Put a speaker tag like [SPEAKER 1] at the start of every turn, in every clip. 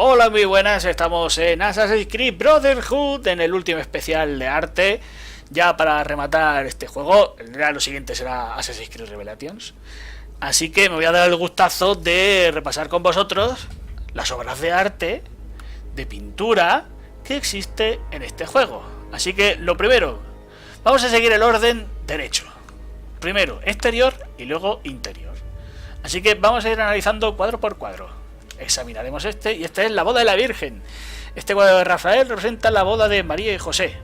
[SPEAKER 1] Hola, muy buenas, estamos en Assassin's Creed Brotherhood, en el último especial de arte. Ya para rematar este juego, ya lo siguiente será Assassin's Creed Revelations. Así que me voy a dar el gustazo de repasar con vosotros las obras de arte, de pintura, que existe en este juego. Así que lo primero, vamos a seguir el orden derecho. Primero exterior y luego interior. Así que vamos a ir analizando cuadro por cuadro. Examinaremos este, y este es la boda de la Virgen. Este cuadro de Rafael representa la boda de María y José.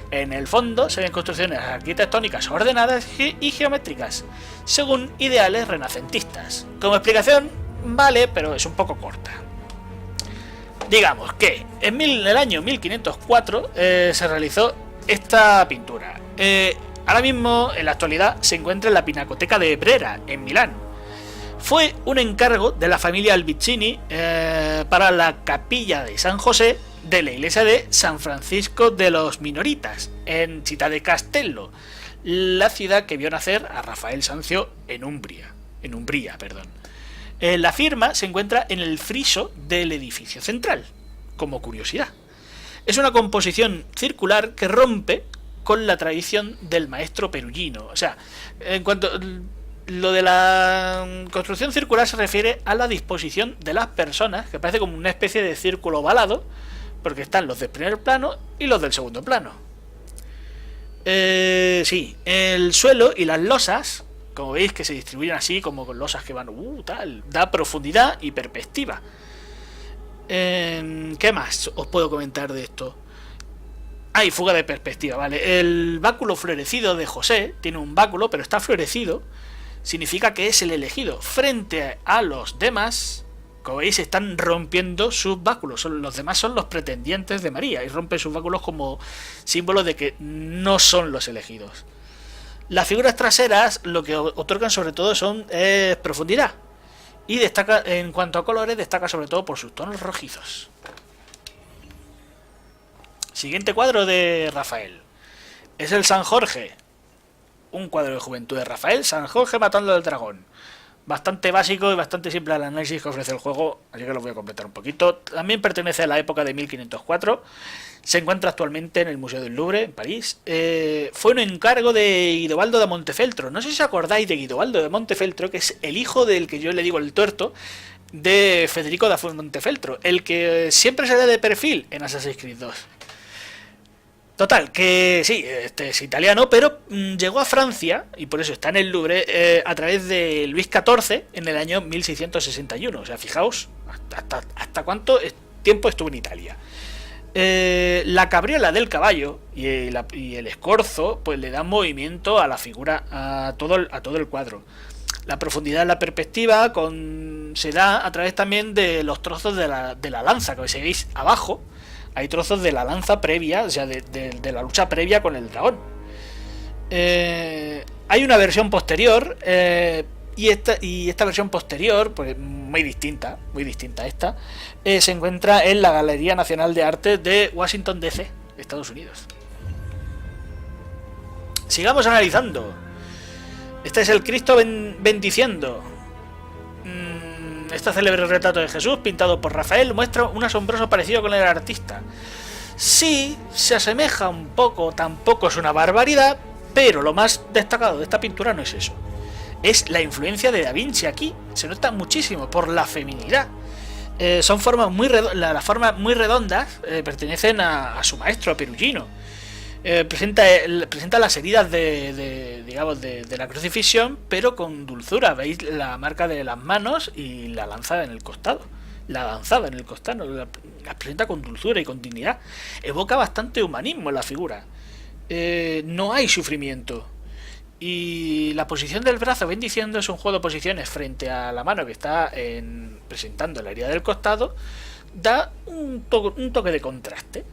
[SPEAKER 1] En el fondo se ven construcciones arquitectónicas ordenadas y geométricas, según ideales renacentistas. Como explicación, vale, pero es un poco corta. Digamos que en el año 1504 se realizó esta pintura. Ahora mismo, en la actualidad, se encuentra en la Pinacoteca de Brera, en Milán. Fue un encargo de la familia Albicini para la capilla de San José de la iglesia de San Francisco de los Minoritas, en Città de Castello, la ciudad que vio nacer a Rafael Sanzio en Umbria. La firma se encuentra en el friso del edificio central, como curiosidad. Es una composición circular que rompe con la tradición del maestro Perugino. O sea, en cuanto... Lo de la construcción circular se refiere a la disposición de las personas, que parece como una especie de círculo ovalado, porque están los del primer plano y los del segundo plano. Sí, el suelo y las losas, como veis que se distribuyen así, como con losas que van, da profundidad y perspectiva. ¿Qué más os puedo comentar de esto? Hay fuga de perspectiva, ¿vale? El báculo florecido de José tiene un báculo, pero está florecido. Significa que es el elegido. Frente a los demás, como veis, están rompiendo sus báculos. Los demás son los pretendientes de María y rompen sus báculos como símbolo de que no son los elegidos. Las figuras traseras lo que otorgan sobre todo son profundidad. Y destaca, en cuanto a colores, destaca sobre todo por sus tonos rojizos. Siguiente cuadro de Rafael. Es el San Jorge. Un cuadro de juventud de Rafael, San Jorge matando al dragón. Bastante básico y bastante simple al análisis que ofrece el juego, así que lo voy a completar un poquito. También pertenece a la época de 1504. Se encuentra actualmente en el Museo del Louvre, en París. Fue un encargo de Guidobaldo de Montefeltro. No sé si os acordáis de Guidobaldo de Montefeltro, que es el hijo del que yo le digo el tuerto, de Federico da Montefeltro, el que siempre se da de perfil en Assassin's Creed 2. Total, que sí, este es italiano, pero llegó a Francia, y por eso está en el Louvre, a través de Luis XIV en el año 1661. O sea, fijaos hasta cuánto tiempo estuvo en Italia. La cabriola del caballo y el escorzo pues le dan movimiento a la figura, a todo el cuadro. La profundidad en la perspectiva se da a través también de los trozos de la lanza, que veis abajo. Hay trozos de la lanza previa, o sea, de la lucha previa con el dragón. Hay una versión posterior, y esta versión posterior, pues muy distinta a esta, se encuentra en la Galería Nacional de Arte de Washington DC, Estados Unidos. Sigamos analizando. Este es el Cristo bendiciendo. Este célebre retrato de Jesús, pintado por Rafael, muestra un asombroso parecido con el artista. Sí, se asemeja un poco, tampoco es una barbaridad, pero lo más destacado de esta pintura no es eso. Es la influencia de Da Vinci aquí. Se nota muchísimo por la feminidad. Son formas las formas muy redondas pertenecen a su maestro, a Perugino. Presenta las heridas de la crucifixión, pero con dulzura. Veis la marca de las manos y la lanzada en el costado. La presenta con dulzura y con dignidad. Evoca bastante humanismo en la figura. No hay sufrimiento. Y la posición del brazo bendiciendo es un juego de posiciones frente a la mano que está presentando la herida del costado. Da un toque de contraste.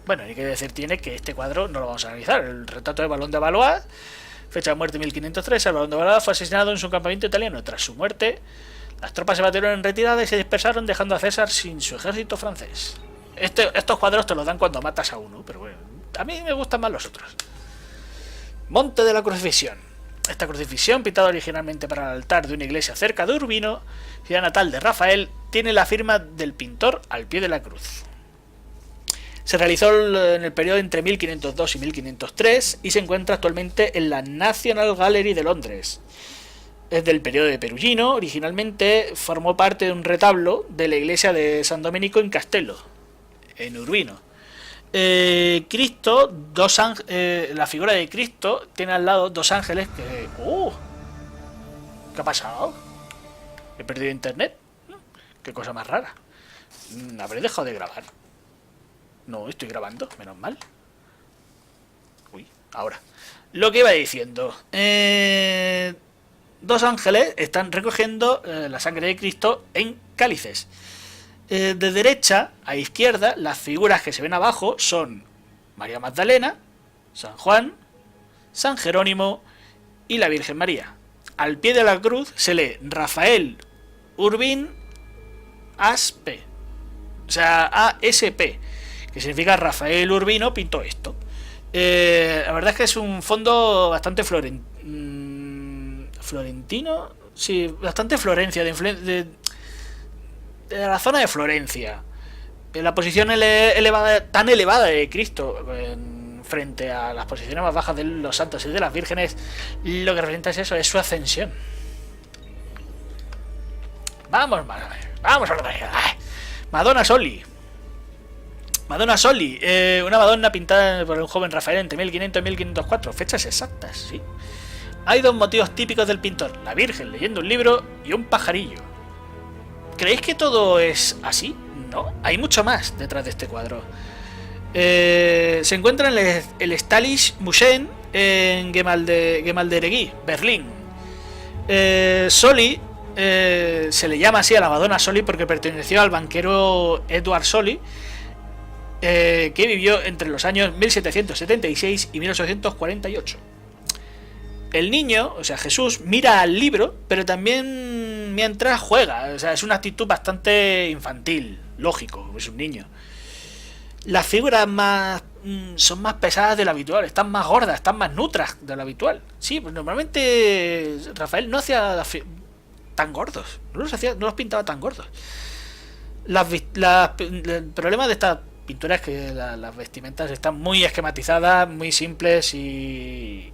[SPEAKER 1] Bueno, hay que decir que este cuadro no lo vamos a analizar. El retrato de Balón de Valois, fecha de muerte 1503. El Balón de Valois fue asesinado en su campamento italiano. Tras su muerte, las tropas se batieron en retirada y se dispersaron, dejando a César sin su ejército francés. Estos cuadros te los dan cuando matas a uno, pero bueno, a mí me gustan más los otros. Monte de la Crucifixión. Esta crucifixión, pintada originalmente para el altar de una iglesia cerca de Urbino, ciudad natal de Rafael, tiene la firma del pintor al pie de la cruz. Se realizó en el periodo entre 1502 y 1503 y se encuentra actualmente en la National Gallery de Londres. Es del periodo de Perugino. Originalmente formó parte de un retablo de la iglesia de San Domenico in Castello, en Urbino. Cristo, la figura de Cristo tiene al lado dos ángeles que... ¿Qué ha pasado? ¿He perdido internet? Qué cosa más rara. ¿Habré dejado de grabar? No, estoy grabando, menos mal. Uy, ahora. Lo que iba diciendo. Dos ángeles están recogiendo la sangre de Cristo en cálices. De derecha a izquierda, las figuras que se ven abajo son María Magdalena, San Juan, San Jerónimo y la Virgen María. Al pie de la cruz se lee Rafael Urbin ASP. O sea, ASP. Que significa Rafael Urbino pintó esto. La verdad es que es un fondo bastante florentino, sí, bastante Florencia, de la zona de Florencia. La posición tan elevada de Cristo frente a las posiciones más bajas de los santos y de las vírgenes, lo que representa es eso, es su ascensión. Vamos a ver. Madonna Soli. Madonna Soli, una Madonna pintada por un joven Rafael entre 1500 y 1504, fechas exactas, sí. Hay dos motivos típicos del pintor, la Virgen leyendo un libro y un pajarillo. ¿Creéis que todo es así? No, hay mucho más detrás de este cuadro. Se encuentra en el Stalish Museum en Gemäldegalerie, Berlín. Soli se le llama así a la Madonna Soli porque perteneció al banquero Edward Soli, que vivió entre los años 1776 y 1848. El niño, o sea Jesús, mira al libro, pero también mientras juega. O sea, es una actitud bastante infantil, lógico, es un niño. Las figuras son más pesadas de lo habitual, están más gordas, están más nutras de lo habitual. Sí, pues normalmente Rafael no hacía tan gordos, no los pintaba tan gordos. El problema de estas pintura es que las vestimentas están muy esquematizadas, muy simples y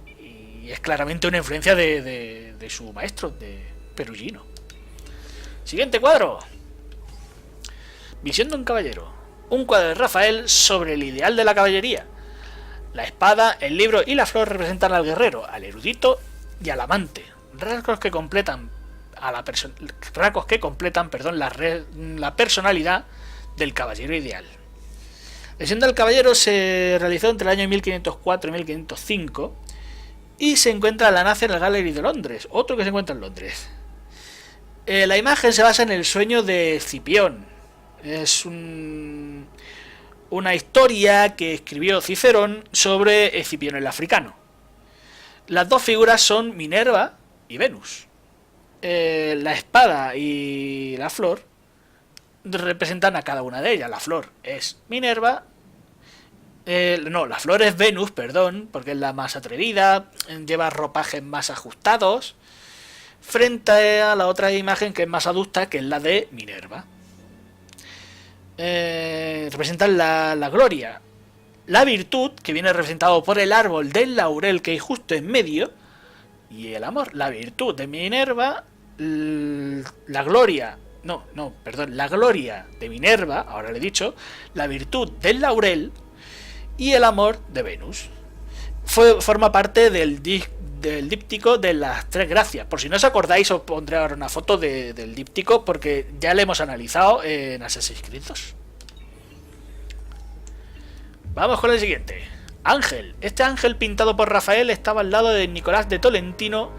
[SPEAKER 1] es claramente una influencia de su maestro, de Perugino. Siguiente cuadro. Visión de un caballero. Un cuadro de Rafael sobre el ideal de la caballería. La espada, el libro y la flor representan al guerrero, al erudito y al amante. Rasgos que completan la personalidad del caballero ideal. La visión del caballero se realizó entre el año 1504 y 1505 y se encuentra en la National Gallery de Londres, otro que se encuentra en Londres. La imagen se basa en el sueño de Escipión. Es una historia que escribió Cicerón sobre Escipión el africano. Las dos figuras son Minerva y Venus. La espada y la flor representan a cada una de ellas. La flor es Minerva, la flor es Venus, perdón, porque es la más atrevida, lleva ropajes más ajustados, frente a la otra imagen que es más adusta, que es la de Minerva. Representan la gloria, la virtud, que viene representado por el árbol del laurel que hay justo en medio, y el amor. La virtud de Minerva, la gloria de Minerva, ahora le he dicho, la virtud del laurel y el amor de Venus. Forma parte del díptico de las tres gracias. Por si no os acordáis, os pondré ahora una foto del díptico porque ya lo hemos analizado en Assassin's Creed 2. Vamos con el siguiente. Ángel. Este ángel pintado por Rafael estaba al lado de Nicolás de Tolentino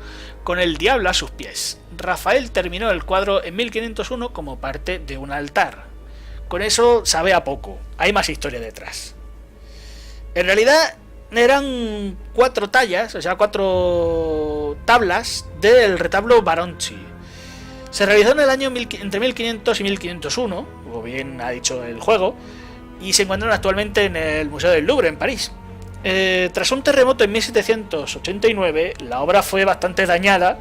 [SPEAKER 1] con el diablo a sus pies. Rafael terminó el cuadro en 1501 como parte de un altar. Con eso sabe a poco, hay más historia detrás. En realidad eran 4 tallas, o sea 4 tablas del retablo Baronchi. Se realizó en el año entre 1500 y 1501, como bien ha dicho el juego, y se encuentran actualmente en el Museo del Louvre en París. Tras un terremoto en 1789, la obra fue bastante dañada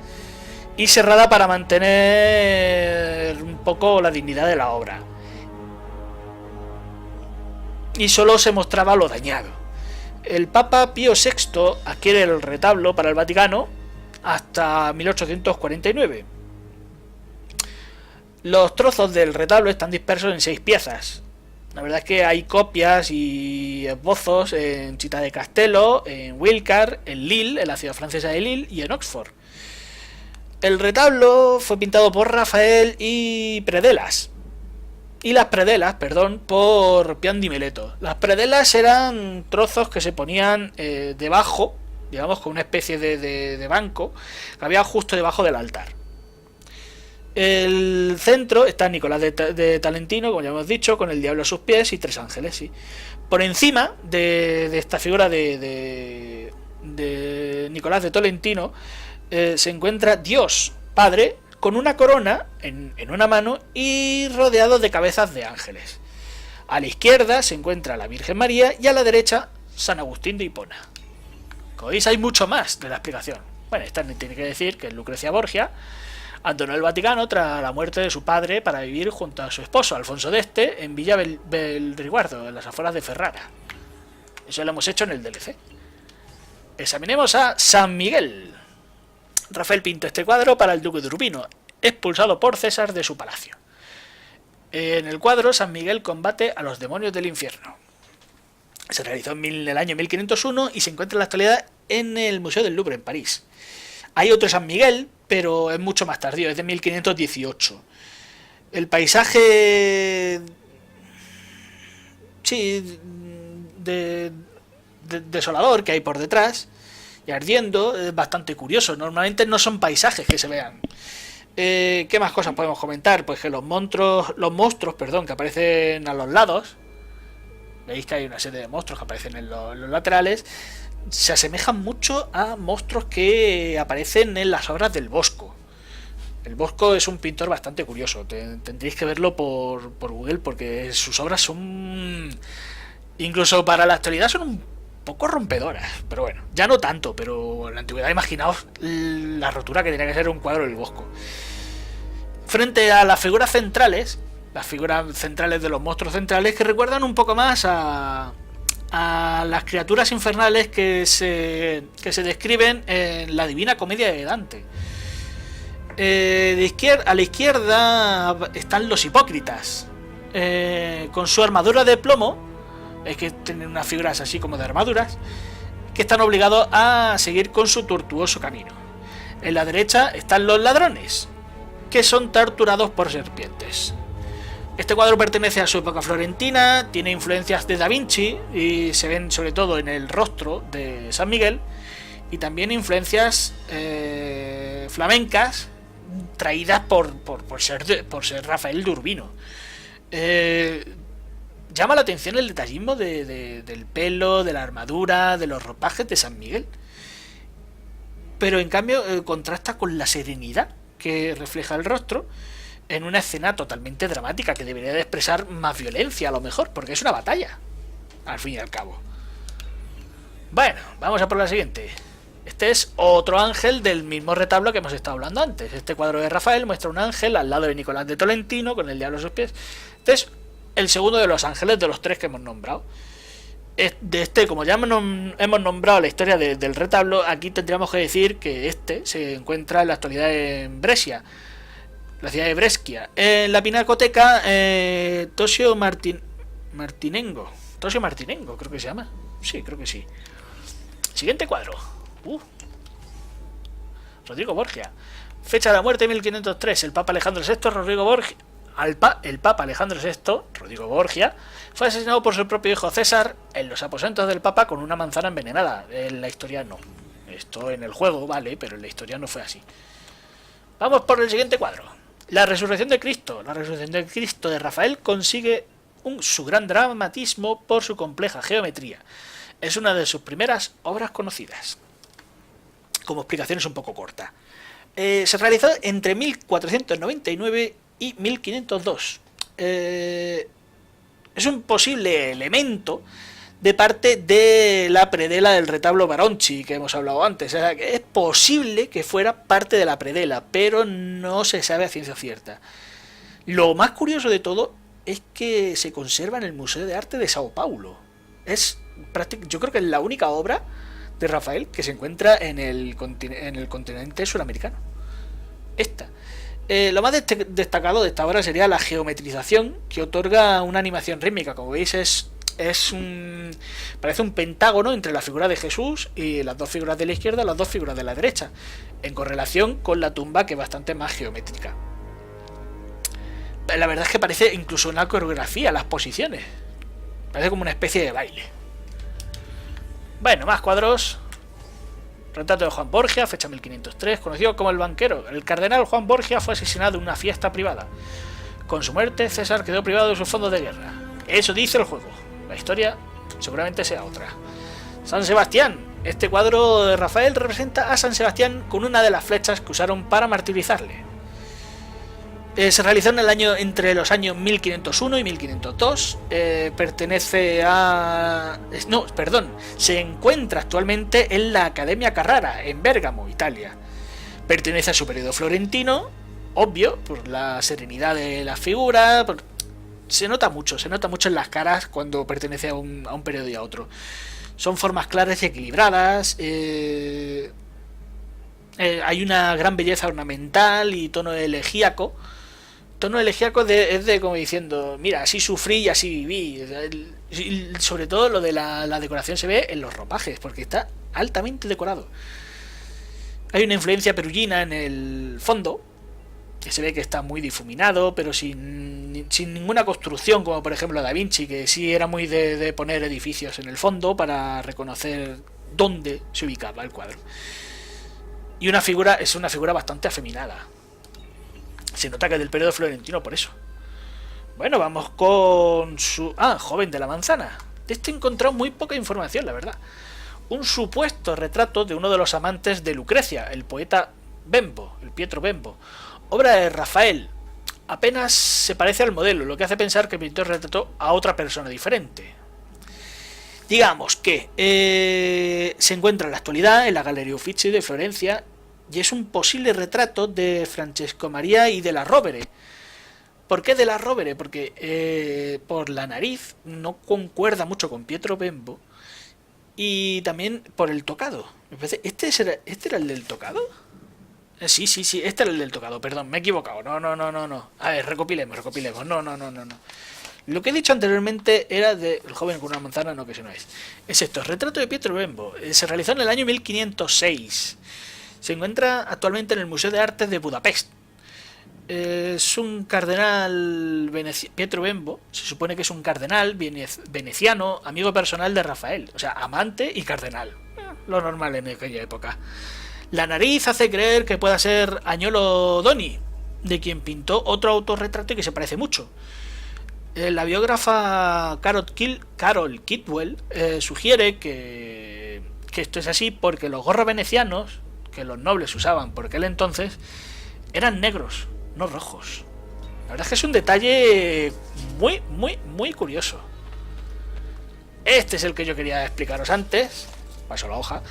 [SPEAKER 1] y cerrada para mantener un poco la dignidad de la obra. Y solo se mostraba lo dañado. El Papa Pío VI adquiere el retablo para el Vaticano hasta 1849. Los trozos del retablo están dispersos en 6 piezas. La verdad es que hay copias y esbozos en Città de Castello, en Wilcar, en Lille, en la ciudad francesa de Lille, y en Oxford. El retablo fue pintado por Rafael y Predelas. Y las predelas, perdón, por Pian di Mileto. Las predelas eran trozos que se ponían debajo, digamos, con una especie de banco que había justo debajo del altar. El centro está Nicolás de Tolentino, como ya hemos dicho, con el diablo a sus pies y 3 ángeles, sí. Por encima de esta figura de Nicolás de Tolentino se encuentra Dios Padre con una corona en una mano y rodeado de cabezas de ángeles. A la izquierda se encuentra la Virgen María y a la derecha San Agustín de Hipona. Como veis, hay mucho más de la explicación. Bueno, esta tiene que decir que Lucrecia Borgia abandonó el Vaticano tras la muerte de su padre para vivir junto a su esposo, Alfonso de en Villa Belriguardo, en las afueras de Ferrara. Eso lo hemos hecho en el DLC. Examinemos a San Miguel. Rafael pintó este cuadro para el duque de Urbino, expulsado por César de su palacio. En el cuadro, San Miguel combate a los demonios del infierno. Se realizó en el año 1501 y se encuentra en la actualidad en el Museo del Louvre, en París. Hay otro San Miguel, pero es mucho más tardío, es de 1518. El paisaje... sí, desolador que hay por detrás y ardiendo es bastante curioso. Normalmente no son paisajes que se vean. ¿Qué más cosas podemos comentar? Pues que los monstruos, que aparecen a los lados, veis que hay una serie de monstruos que aparecen en los laterales, se asemejan mucho a monstruos que aparecen en las obras del Bosco. El Bosco es un pintor bastante curioso, tendréis que verlo por Google, porque sus obras son, incluso para la actualidad, son un poco rompedoras, pero bueno, ya no tanto, pero en la antigüedad imaginaos la rotura que tenía que ser un cuadro del Bosco. Frente a las figuras centrales de los monstruos centrales, que recuerdan un poco más a las criaturas infernales que se describen en la Divina Comedia de Dante. A la izquierda están los hipócritas, con su armadura de plomo. Es que tienen unas figuras así como de armaduras, que están obligados a seguir con su tortuoso camino. En la derecha están los ladrones, que son torturados por serpientes. Este cuadro pertenece a su época florentina, tiene influencias de Da Vinci y se ven sobre todo en el rostro de San Miguel, y también influencias flamencas traídas por ser Rafael de Urbino. Llama la atención el detallismo del pelo, de la armadura, de los ropajes de San Miguel, pero en cambio contrasta con la serenidad que refleja el rostro en una escena totalmente dramática que debería de expresar más violencia a lo mejor, porque es una batalla al fin y al cabo. Bueno, vamos a por la siguiente. Este es otro ángel del mismo retablo que hemos estado hablando antes. Este cuadro de Rafael muestra un ángel al lado de Nicolás de Tolentino con el diablo a sus pies. Este es el segundo de los ángeles de los 3 que hemos nombrado. Como ya hemos nombrado la historia del retablo, aquí tendríamos que decir que este se encuentra en la actualidad en Brescia, la ciudad de Brescia. En la pinacoteca Tosio Martinengo, creo que se llama. Sí, creo que sí. Siguiente cuadro. Rodrigo Borgia. Fecha de la muerte 1503. El Papa Alejandro VI, el Papa Alejandro VI, Rodrigo Borgia, fue asesinado por su propio hijo César en los aposentos del Papa con una manzana envenenada. En la historia no. Esto en el juego vale, pero en la historia no fue así. Vamos por el siguiente cuadro. La resurrección de Cristo. La resurrección de Cristo de Rafael consigue su gran dramatismo por su compleja geometría. Es una de sus primeras obras conocidas. Como explicación es un poco corta. Se realizó entre 1499 y 1502. Es un posible elemento de parte de la predela del retablo Baronchi que hemos hablado antes. O sea, que es posible que fuera parte de la predela, pero no se sabe a ciencia cierta. Lo más curioso de todo es que se conserva en el Museo de Arte de Sao Paulo. Yo creo que es la única obra de Rafael que se encuentra en el continente suramericano. Esta. Lo más destacado de esta obra sería la geometrización que otorga una animación rítmica. Como veis, parece un pentágono entre la figura de Jesús y las dos figuras de la izquierda y las dos figuras de la derecha, en correlación con la tumba, que es bastante más geométrica. La verdad es que parece incluso una coreografía, las posiciones. Parece como una especie de baile. Bueno, más cuadros. Retrato de Juan Borgia, fecha 1503, conocido como el banquero. El cardenal Juan Borgia fue asesinado en una fiesta privada. Con su muerte, César quedó privado de sus fondos de guerra. Eso dice el juego. La historia seguramente sea otra. San Sebastián. Este cuadro de Rafael representa a San Sebastián con una de las flechas que usaron para martirizarle. Se realizó entre los años 1501 y 1502. Se encuentra actualmente en la Academia Carrara, en Bérgamo, Italia. Pertenece a su periodo florentino, obvio, por la serenidad de la figura. Se nota mucho en las caras cuando pertenece a un periodo y a otro. Son formas claras y equilibradas. Hay una gran belleza ornamental y tono elegíaco. Tono elegíaco es de como diciendo, mira, así sufrí y así viví. Y sobre todo lo de la decoración se ve en los ropajes, porque está altamente decorado. Hay una influencia perugina en el fondo, que se ve que está muy difuminado, pero sin ninguna construcción, como por ejemplo Da Vinci, que sí era muy de poner edificios en el fondo para reconocer dónde se ubicaba el cuadro. Y es una figura bastante afeminada. Se nota que es del periodo florentino por eso. Bueno, vamos con su... Joven de la Manzana. De este he encontrado muy poca información, la verdad. Un supuesto retrato de uno de los amantes de Lucrecia, el poeta Bembo, el Pietro Bembo. Obra de Rafael. Apenas se parece al modelo, lo que hace pensar que el pintor retrató a otra persona diferente. Digamos que se encuentra en la actualidad en la Galería Uffizi de Florencia, y es un posible retrato de Francesco Maria y de la Rovere. ¿Por qué de la Rovere? Porque por la nariz no concuerda mucho con Pietro Bembo, y también por el tocado. ¿Este era el del tocado? Sí, este era el del tocado, perdón, me he equivocado. No. A ver, recopilemos. No. Lo que he dicho anteriormente era de El joven con una manzana, no, que eso no es. Es esto, el retrato de Pietro Bembo. Se realizó en el año 1506. Se encuentra actualmente en el Museo de Arte de Budapest. Es un cardenal Pietro Bembo, se supone que es un cardenal veneciano, amigo personal de Rafael, o sea, amante y cardenal. Lo normal en aquella época. La nariz hace creer que pueda ser Agnolo Doni, de quien pintó otro autorretrato que se parece mucho. La biógrafa Carol Kidwell sugiere que esto es así porque los gorros venecianos que los nobles usaban por aquel entonces eran negros, no rojos. La verdad es que es un detalle muy curioso. Este es el que yo quería explicaros antes. Paso la hoja.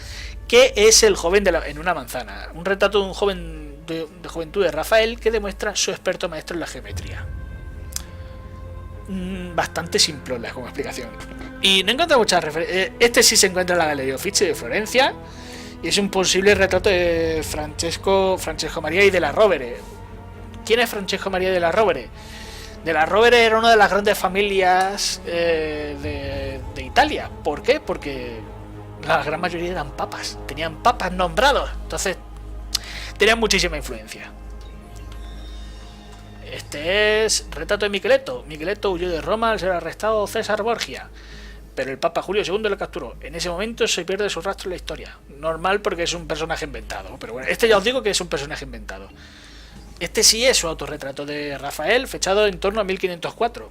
[SPEAKER 1] Que es el joven en una manzana. Un retrato de un joven de juventud de Rafael que demuestra su experto maestro en la geometría. Bastante simple como explicación. Y no encuentro muchas referencias. Este sí se encuentra en la Galería Uffizi de Florencia. Y es un posible retrato de Francesco Maria y de la Rovere. ¿Quién es Francesco Maria de la Rovere? De la Rovere era una de las grandes familias de Italia. ¿Por qué? Porque la gran mayoría eran papas. Tenían papas nombrados. Entonces, tenían muchísima influencia. Este es retrato de Micheletto. Micheletto huyó de Roma al ser arrestado César Borgia, pero el Papa Julio II le capturó. En ese momento se pierde su rastro en la historia. Normal porque es un personaje inventado. Pero bueno, este ya os digo que es un personaje inventado. Este sí es su autorretrato de Rafael, fechado en torno a 1504.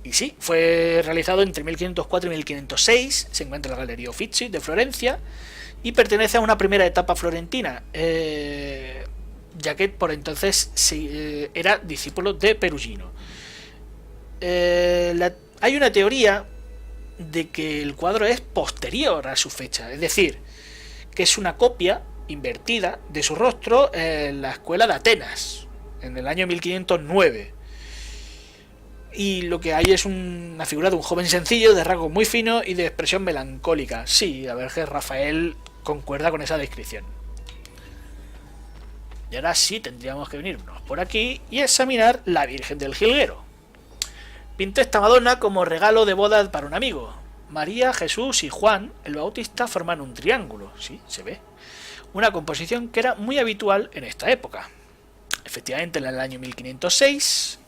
[SPEAKER 1] Y sí, fue realizado entre 1504 y 1506. Se encuentra en la Galería Uffizi de Florencia y pertenece a una primera etapa florentina, ya que por entonces era discípulo de Perugino. Hay una teoría de que el cuadro es posterior a su fecha, es decir, que es una copia invertida de su rostro en la escuela de Atenas, en el año 1509. Y lo que hay es una figura de un joven sencillo, de rasgos muy finos y de expresión melancólica. Sí, a ver que Rafael concuerda con esa descripción. Y ahora sí tendríamos que venirnos por aquí y examinar la Virgen del Jilguero. Pinté esta Madonna como regalo de boda para un amigo. María, Jesús y Juan, el Bautista, forman un triángulo. Sí, se ve. Una composición que era muy habitual en esta época. Efectivamente, en el año 1506...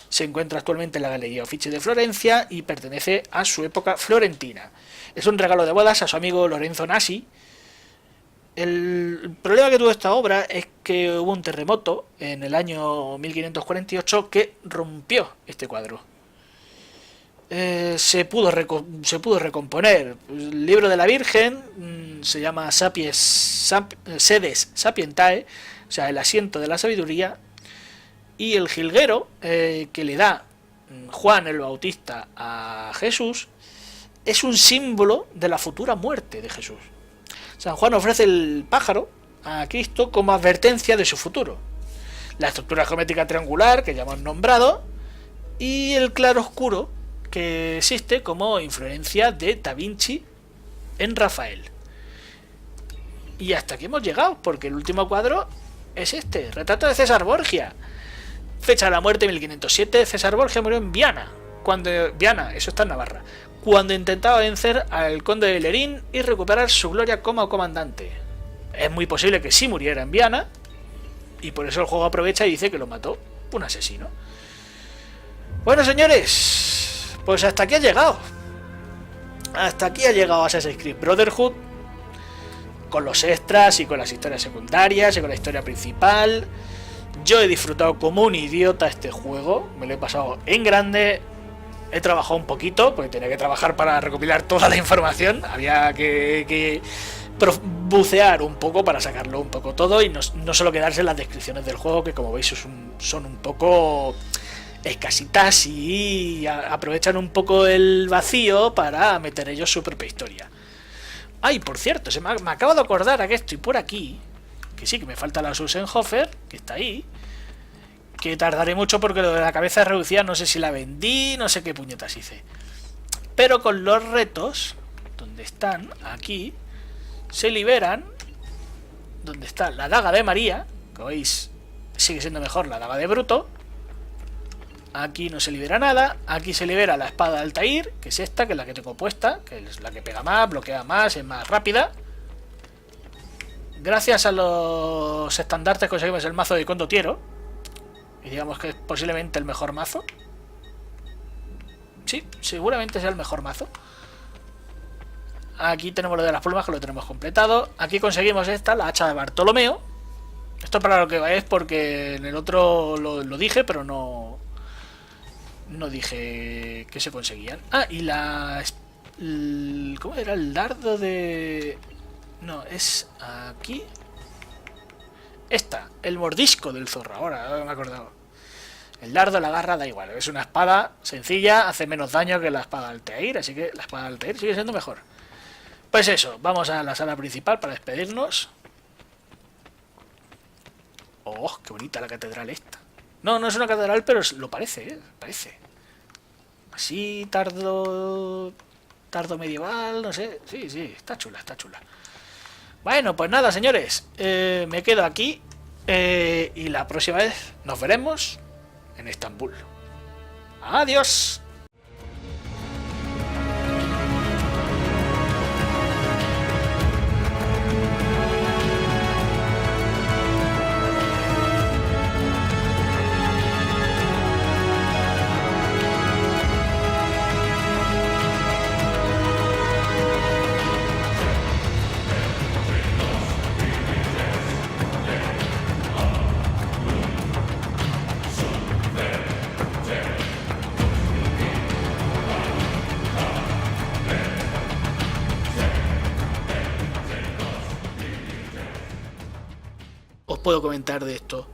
[SPEAKER 1] se encuentra actualmente en la Galería Uffizi de Florencia y pertenece a su época florentina. Es un regalo de bodas a su amigo Lorenzo Nasi. El problema que tuvo esta obra es que hubo un terremoto en el año 1548 que rompió este cuadro. Se pudo recomponer. El libro de la Virgen se llama Sedes Sapientae, o sea, el asiento de la sabiduría. Y el jilguero que le da Juan el Bautista a Jesús es un símbolo de la futura muerte de Jesús. San Juan ofrece el pájaro a Cristo como advertencia de su futuro. La estructura geométrica triangular que ya hemos nombrado y el claroscuro que existe como influencia de Da Vinci en Rafael. Y hasta aquí hemos llegado, porque el último cuadro es este, retrato de César Borgia. Fecha de la muerte 1507, César Borgia murió en Viana, eso está en Navarra, cuando intentaba vencer al conde de Lerín y recuperar su gloria como comandante. Es muy posible que sí muriera en Viana, y por eso el juego aprovecha y dice que lo mató un asesino. Bueno, señores, pues hasta aquí ha llegado. Hasta aquí ha llegado Assassin's Creed Brotherhood, con los extras y con las historias secundarias y con la historia principal. Yo he disfrutado como un idiota este juego, me lo he pasado en grande, he trabajado un poquito, porque tenía que trabajar para recopilar toda la información, había que bucear un poco para sacarlo un poco todo y no solo quedarse en las descripciones del juego, que como veis son un poco escasitas y aprovechan un poco el vacío para meter ellos su propia historia. Ay, por cierto, me acabo de acordar a que estoy por aquí, que sí, que me falta la Susenhofer, que está ahí, que tardaré mucho porque lo de la cabeza reducida no sé si la vendí, no sé qué puñetas hice. Pero con los retos, donde están, aquí, se liberan, donde está la daga de María, que veis, sigue siendo mejor la daga de Bruto. Aquí no se libera nada, aquí se libera la espada de Altair, que es esta, que es la que tengo puesta, que es la que pega más, bloquea más, es más rápida. Gracias a los estandartes conseguimos el mazo de Condottiero, y digamos que es posiblemente el mejor mazo. Sí, seguramente sea el mejor mazo. Aquí tenemos lo de las plumas, que lo tenemos completado. Aquí conseguimos esta, la hacha de Bartolomeo. Esto para lo que va es porque en el otro lo dije, pero no dije que se conseguían. Ah, y ¿cómo era? El dardo de... No, es aquí. Esta, el mordisco del zorro. Ahora me he acordado. El dardo, la garra, da igual. Es una espada sencilla, hace menos daño que la espada de Altair, así que la espada de Altair sigue siendo mejor. Pues eso, vamos a la sala principal para despedirnos. Oh, qué bonita la catedral esta. No es una catedral, pero lo parece, parece. Así, tardo medieval, no sé. Sí, está chula, está chula. Bueno, pues nada, señores, me quedo aquí y la próxima vez nos veremos en Estambul. Adiós. Os puedo comentar de esto.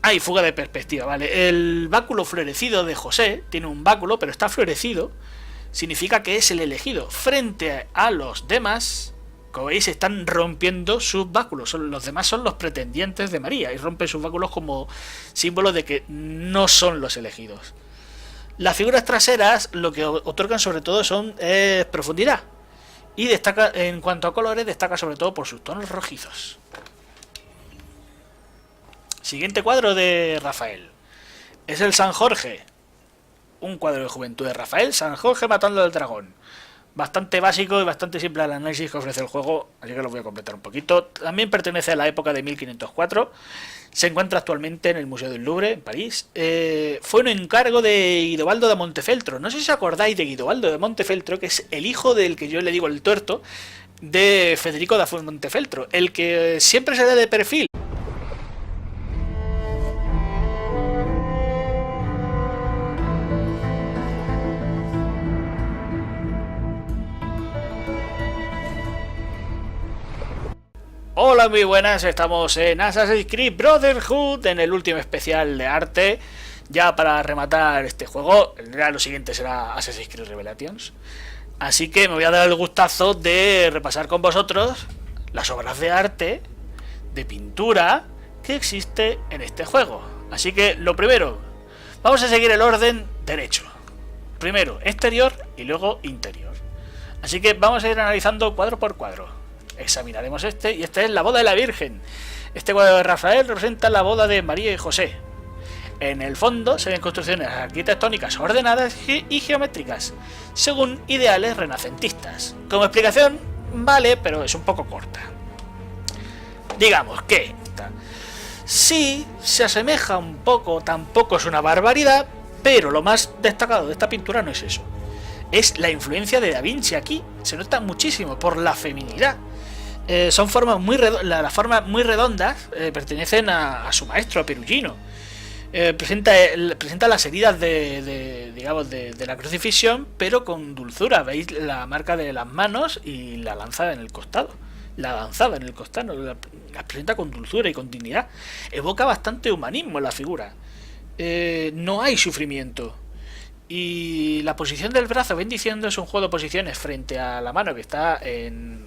[SPEAKER 1] Hay fuga de perspectiva, ¿vale? El báculo florecido de José tiene un báculo, pero está florecido significa que es el elegido. Frente a los demás, como veis, están rompiendo sus báculos. Los demás son los pretendientes de María y rompen sus báculos como símbolo de que no son los elegidos. Las figuras traseras lo que otorgan sobre todo son profundidad. Y destaca, en cuanto a colores, destaca sobre todo por sus tonos rojizos. Siguiente cuadro de Rafael. Es el San Jorge. Un cuadro de juventud de Rafael. San Jorge matando al dragón. Bastante básico y bastante simple al análisis que ofrece el juego, así que lo voy a completar un poquito. También pertenece a la época de 1504. Se encuentra actualmente en el Museo del Louvre, en París. Fue un encargo de Guidobaldo de Montefeltro. No sé si os acordáis de Guidobaldo de Montefeltro, que es el hijo del que yo le digo el tuerto, de Federico da Montefeltro, el que siempre se da de perfil. Hola, muy buenas, estamos en Assassin's Creed Brotherhood, en el último especial de arte, ya para rematar este juego. Ya lo siguiente será Assassin's Creed Revelations. Así que me voy a dar el gustazo de repasar con vosotros las obras de arte, de pintura, que existe en este juego. Así que lo primero, vamos a seguir el orden derecho. Primero exterior y luego interior. Así que vamos a ir analizando cuadro por cuadro. Examinaremos este, y este es la boda de la Virgen. Este cuadro de Rafael representa la boda de María y José. En el fondo se ven construcciones arquitectónicas ordenadas y geométricas, según ideales renacentistas. Como explicación, vale, pero es un poco corta. Digamos que sí se asemeja un poco, tampoco es una barbaridad, pero lo más destacado de esta pintura no es eso. Es la influencia de Da Vinci aquí. Se nota muchísimo por la feminidad. Son formas muy las formas muy redondas pertenecen a su maestro, a Perugino. Presenta las heridas digamos de la crucifixión, pero con dulzura. Veis la marca de las manos y la lanzada en el costado. La lanzada en el costado las presenta con dulzura y con dignidad. Evoca bastante humanismo en la figura. No hay sufrimiento. Y la posición del brazo bendiciendo es un juego de posiciones frente a la mano que está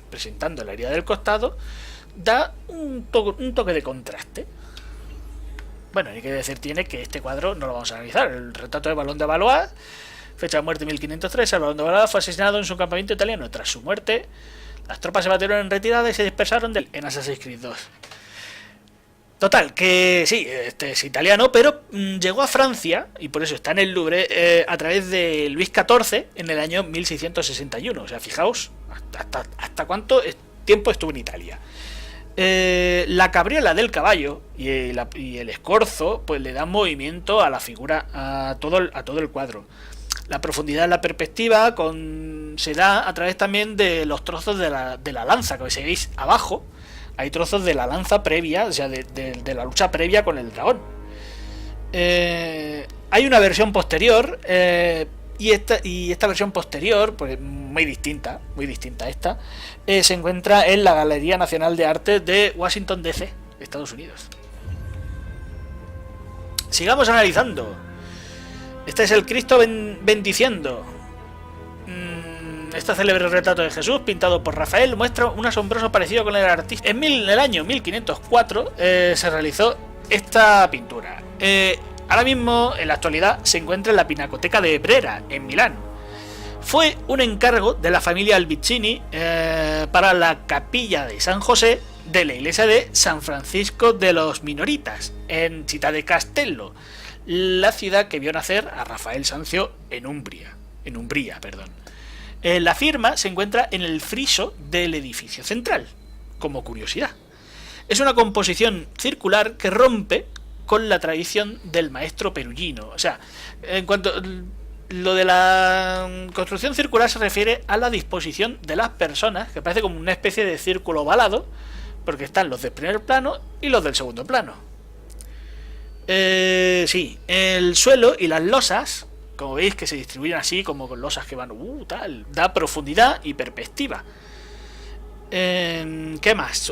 [SPEAKER 1] presentando la herida del costado. Da un toque de contraste. Bueno, hay que decir tiene que este cuadro no lo vamos a analizar. El retrato de Balón de Valois, fecha de muerte 1513. El Balón de Valois fue asesinado en su campamento italiano. Tras su muerte, las tropas se batieron en retirada y se dispersaron en Assassin's Creed 2. Total, que sí, este es italiano, pero llegó a Francia, y por eso está en el Louvre, a través de Luis XIV en el año 1661. O sea, fijaos hasta cuánto tiempo estuvo en Italia. La cabriola del caballo y el escorzo pues le dan movimiento a la figura, a todo el cuadro. La profundidad de la perspectiva se da a través también de los trozos de la lanza, que veis abajo. Hay trozos de la lanza previa, o sea, de la lucha previa con el dragón. Hay una versión posterior, y esta versión posterior, pues muy distinta a esta, se encuentra en la Galería Nacional de Arte de Washington DC, Estados Unidos. Sigamos analizando. Este es el Cristo bendiciendo. Este célebre retrato de Jesús, pintado por Rafael, muestra un asombroso parecido con el artista. En el año 1504 se realizó esta pintura. Ahora mismo, en la actualidad, se encuentra en la Pinacoteca de Brera, en Milán. Fue un encargo de la familia Albicini para la capilla de San José de la iglesia de San Francisco de los Minoritas, en Città de Castello, la ciudad que vio nacer a Rafael Sanzio en Umbría. La firma se encuentra en el friso del edificio central, como curiosidad. Es una composición circular que rompe con la tradición del maestro Perugino. O sea, en cuanto lo de la construcción circular se refiere a la disposición de las personas, que parece como una especie de círculo ovalado, porque están los del primer plano y los del segundo plano. Sí, el suelo y las losas, como veis que se distribuyen así, como con losas que van, da profundidad y perspectiva. ¿Qué más?